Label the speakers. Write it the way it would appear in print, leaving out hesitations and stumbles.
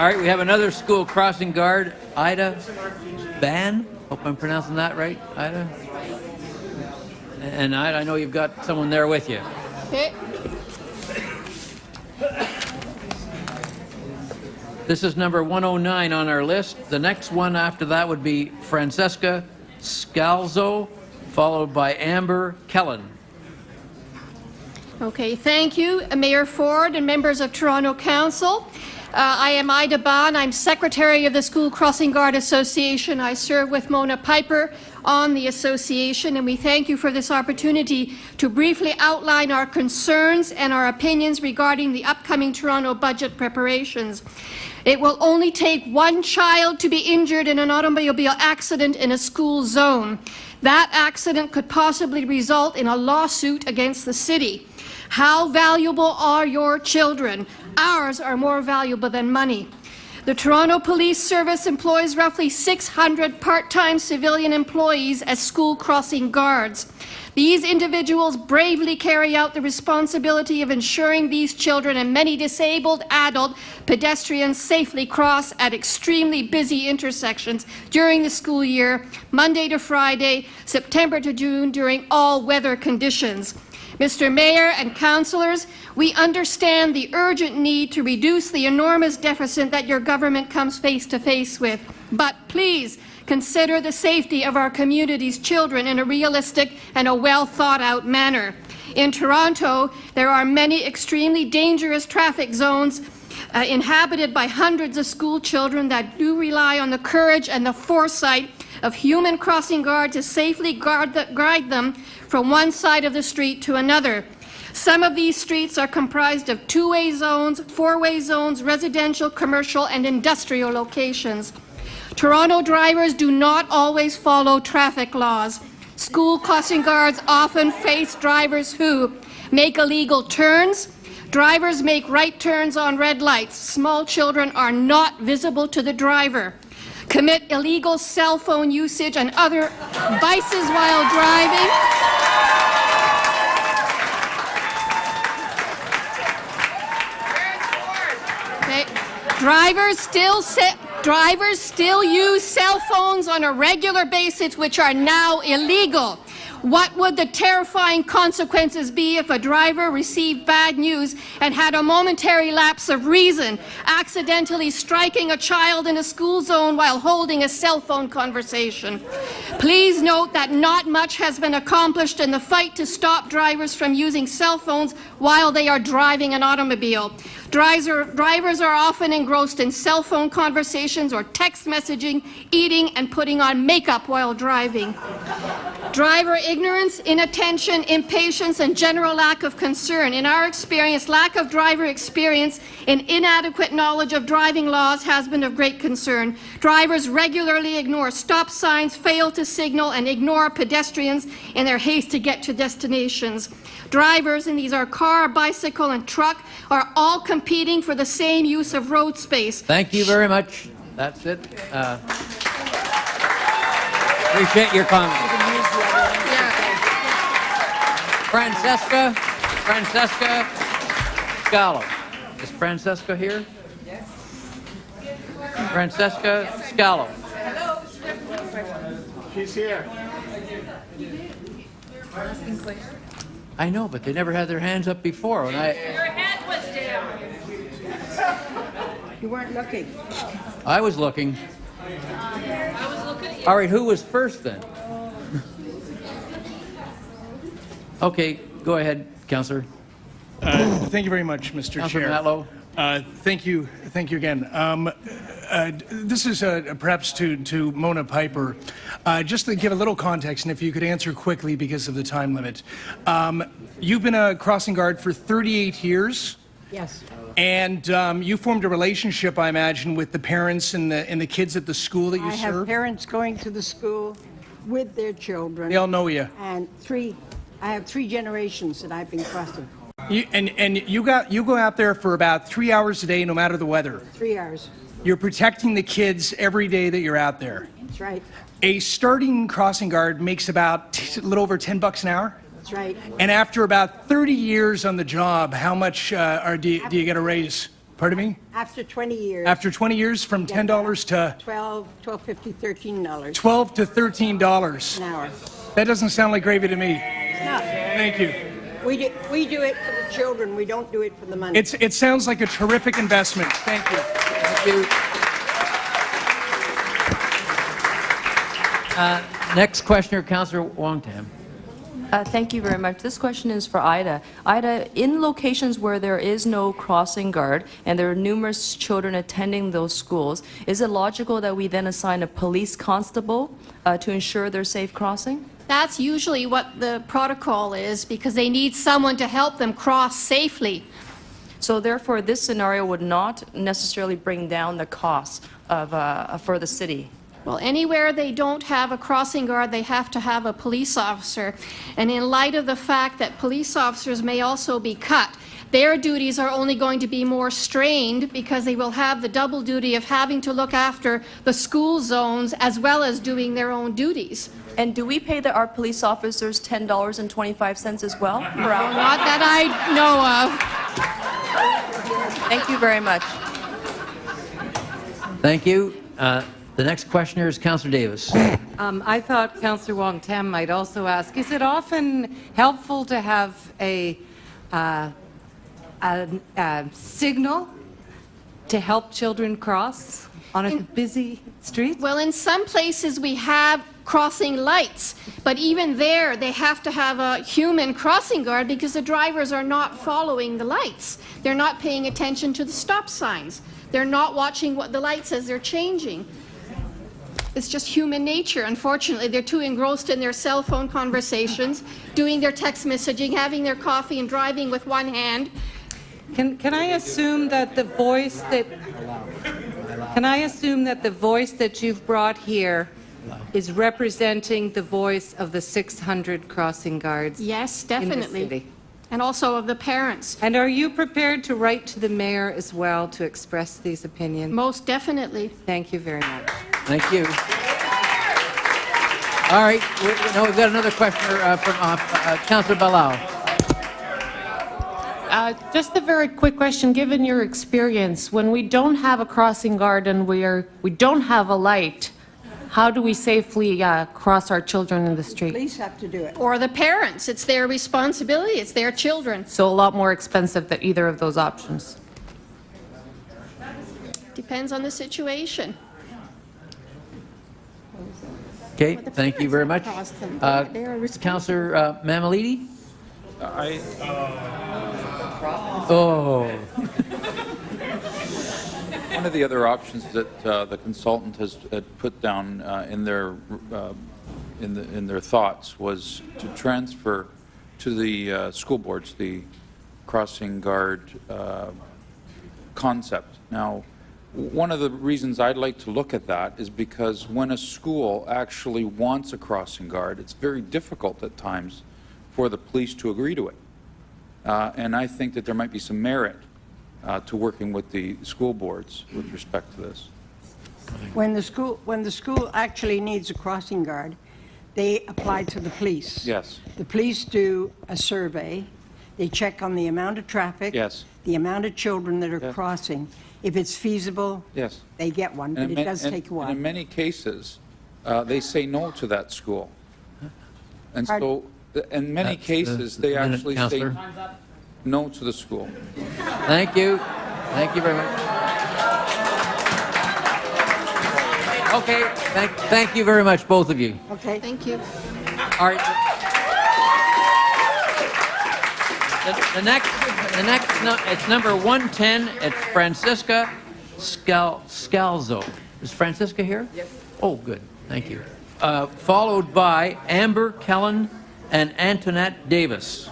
Speaker 1: All right, we have another school crossing guard, Ida Ban. Hope I'm pronouncing that right, Ida. And Ida, I know you've got someone there with you.
Speaker 2: Okay.
Speaker 1: This is number 109 on our list. The next one after that would be Francesca Scalzo, followed by Amber Kellen.
Speaker 2: Okay, thank you, Mayor Ford and members of Toronto Council. I am Ida Ban. I'm Secretary of the School Crossing Guard Association. I serve with Mona Piper on the association, and we thank you for this opportunity to briefly outline our concerns and our opinions regarding the upcoming Toronto budget preparations. It will only take one child to be injured in an automobile accident in a school zone. That accident could possibly result in a lawsuit against the city. How valuable are your children? Ours are more valuable than money. The Toronto Police Service employs roughly 600 part-time civilian employees as school crossing guards. These individuals bravely carry out the responsibility of ensuring these children and many disabled adult pedestrians safely cross at extremely busy intersections during the school year, Monday to Friday, September to June, during all weather conditions. Mr. Mayor and councillors, we understand the urgent need to reduce the enormous deficit that your government comes face to face with, but please consider the safety of our community's children in a realistic and a well-thought-out manner. In Toronto, there are many extremely dangerous traffic zones inhabited by hundreds of school children that do rely on the courage and the foresight of human crossing guards to safely guide them from one side of the street to another. Some of these streets are comprised of two-way zones, four-way zones, residential, commercial, and industrial locations. Toronto drivers do not always follow traffic laws. School crossing guards often face drivers who make illegal turns. Drivers make right turns on red lights. Small children are not visible to the driver. Commit illegal cell phone usage and other vices while driving. Okay. Drivers still use cell phones on a regular basis, which are now illegal. What would the terrifying consequences be if a driver received bad news and had a momentary lapse of reason, accidentally striking a child in a school zone while holding a cell phone conversation? Please note that not much has been accomplished in the fight to stop drivers from using cell phones while they are driving an automobile. Drivers are often engrossed in cell phone conversations or text messaging, eating, and putting on makeup while driving. Driver ignorance, inattention, impatience, and general lack of concern. In our experience, lack of driver experience and inadequate knowledge of driving laws has been of great concern. Drivers regularly ignore stop signs, fail to signal, and ignore pedestrians in their haste to get to destinations. Drivers, and these are car, bicycle, and truck, are all competing for the same use of road space.
Speaker 1: Thank you very much. That's it. Appreciate your comments. Francesca Scalo. Is Francesca here? Yes. Francesca Scalo.
Speaker 3: Hello. She's here.
Speaker 1: I know, but they never had their hands up before. When
Speaker 4: Your head was down.
Speaker 3: You weren't looking.
Speaker 1: I was looking.
Speaker 4: I was looking at you.
Speaker 1: All right, who was first then? Okay, go ahead, Councillor.
Speaker 5: Thank you very much, Mr.
Speaker 1: Councillor
Speaker 5: Chair.
Speaker 1: Matlow.
Speaker 5: Thank you again. This is perhaps to Mona Piper. Just to give a little context, and if you could answer quickly because of the time limit. You've been a crossing guard for 38 years.
Speaker 3: Yes.
Speaker 5: And you formed a relationship, I imagine, with the parents and the kids at the school that you
Speaker 3: I have
Speaker 5: serve.
Speaker 3: parents going to the school with their children.
Speaker 5: They all know you.
Speaker 3: And I have three generations that I've been crossing.
Speaker 5: You go out there for about 3 hours a day, no matter the weather.
Speaker 3: 3 hours.
Speaker 5: You're protecting the kids every day that you're out there.
Speaker 3: That's right.
Speaker 5: A starting crossing guard makes about a little over $10 an hour.
Speaker 3: That's right.
Speaker 5: And after about 30 years on the job, how much do you get a raise? Pardon me?
Speaker 3: After 20 years.
Speaker 5: After 20 years, from $10 to
Speaker 3: 12.50, $13
Speaker 5: $12 to $13.
Speaker 3: an hour.
Speaker 5: That doesn't sound like gravy to me.
Speaker 3: No,
Speaker 5: Thank you.
Speaker 3: we do it for the children. We don't do it for the money.
Speaker 5: It sounds like a terrific investment. Thank you.
Speaker 1: Thank you. Next questioner, Councillor Wong-Tam.
Speaker 6: Thank you very much. This question is for Ida. Ida, in locations where there is no crossing guard and there are numerous children attending those schools, is it logical that we then assign a police constable to ensure their safe crossing?
Speaker 2: That's usually what the protocol is, because they need someone to help them cross safely.
Speaker 6: So therefore, this scenario would not necessarily bring down the cost of, for the city.
Speaker 2: Well, anywhere they don't have a crossing guard, they have to have a police officer. And in light of the fact that police officers may also be cut, their duties are only going to be more strained because they will have the double duty of having to look after the school zones as well as doing their own duties.
Speaker 6: And do we pay our police officers $10.25 as well per hour?
Speaker 2: Not that I know of.
Speaker 6: Thank you very much.
Speaker 1: Thank you. The next questioner is Councillor Davis.
Speaker 7: I thought Councillor Wong-Tam might also ask, is it often helpful to have a signal to help children cross on a busy street?
Speaker 2: Well, in some places we have crossing lights, but even there they have to have a human crossing guard because the drivers are not following the lights. They're not paying attention to the stop signs. They're not watching what the light says. They're changing. It's just human nature. Unfortunately, they're too engrossed in their cell phone conversations, doing their text messaging, having their coffee and driving with one hand.
Speaker 7: Can I assume that the voice that you've brought here is representing the voice of the 600 crossing guards?
Speaker 2: Yes,
Speaker 7: in the
Speaker 2: definitely.
Speaker 7: city?
Speaker 2: And also of the parents.
Speaker 7: And are you prepared to write to the mayor as well to express these opinions?
Speaker 2: Most definitely.
Speaker 7: Thank you very much.
Speaker 1: Thank you. All right. We've got another questioner from Councillor Balau.
Speaker 8: Just a very quick question. Given your experience, when we don't have a crossing guard and we don't have a light, how do we safely cross our children in the street?
Speaker 3: Police have to do it.
Speaker 2: Or the parents. It's their responsibility. It's their children.
Speaker 8: So a lot more expensive than either of those options.
Speaker 2: Depends on the situation.
Speaker 1: Okay,
Speaker 2: Well, the
Speaker 1: thank you
Speaker 2: parents
Speaker 1: very much.
Speaker 2: cross them. They are responsible.
Speaker 1: Councillor Mamalidi? Oh,
Speaker 9: One of the other options that the consultant has put down in their thoughts was to transfer to the school boards the crossing guard concept. Now, one of the reasons I'd like to look at that is because when a school actually wants a crossing guard, it's very difficult at times for the police to agree to it. And I think that there might be some merit to working with the school boards with respect to this.
Speaker 3: When the school actually needs a crossing guard, they apply to the police.
Speaker 9: Yes.
Speaker 3: The police do a survey. They check on the amount of traffic.
Speaker 9: Yes.
Speaker 3: The amount of children that are
Speaker 9: Yeah.
Speaker 3: crossing. If it's feasible,
Speaker 9: Yes.
Speaker 3: they get one, but
Speaker 9: And
Speaker 3: it does take a
Speaker 9: And
Speaker 3: while.
Speaker 9: in many cases, they say no to that school. And so, in many cases, they
Speaker 1: minute,
Speaker 9: actually say
Speaker 1: Councillor.
Speaker 9: no to the school.
Speaker 1: thank you. Thank you very much. Okay, thank you very much, both of you.
Speaker 3: Okay?
Speaker 2: Thank you.
Speaker 1: All right. The next, it's number 110. It's Francisca Scalzo. Is Francisca here? Yes. Oh, good. Thank you. Followed by Amber Kellen and Antoinette Davis.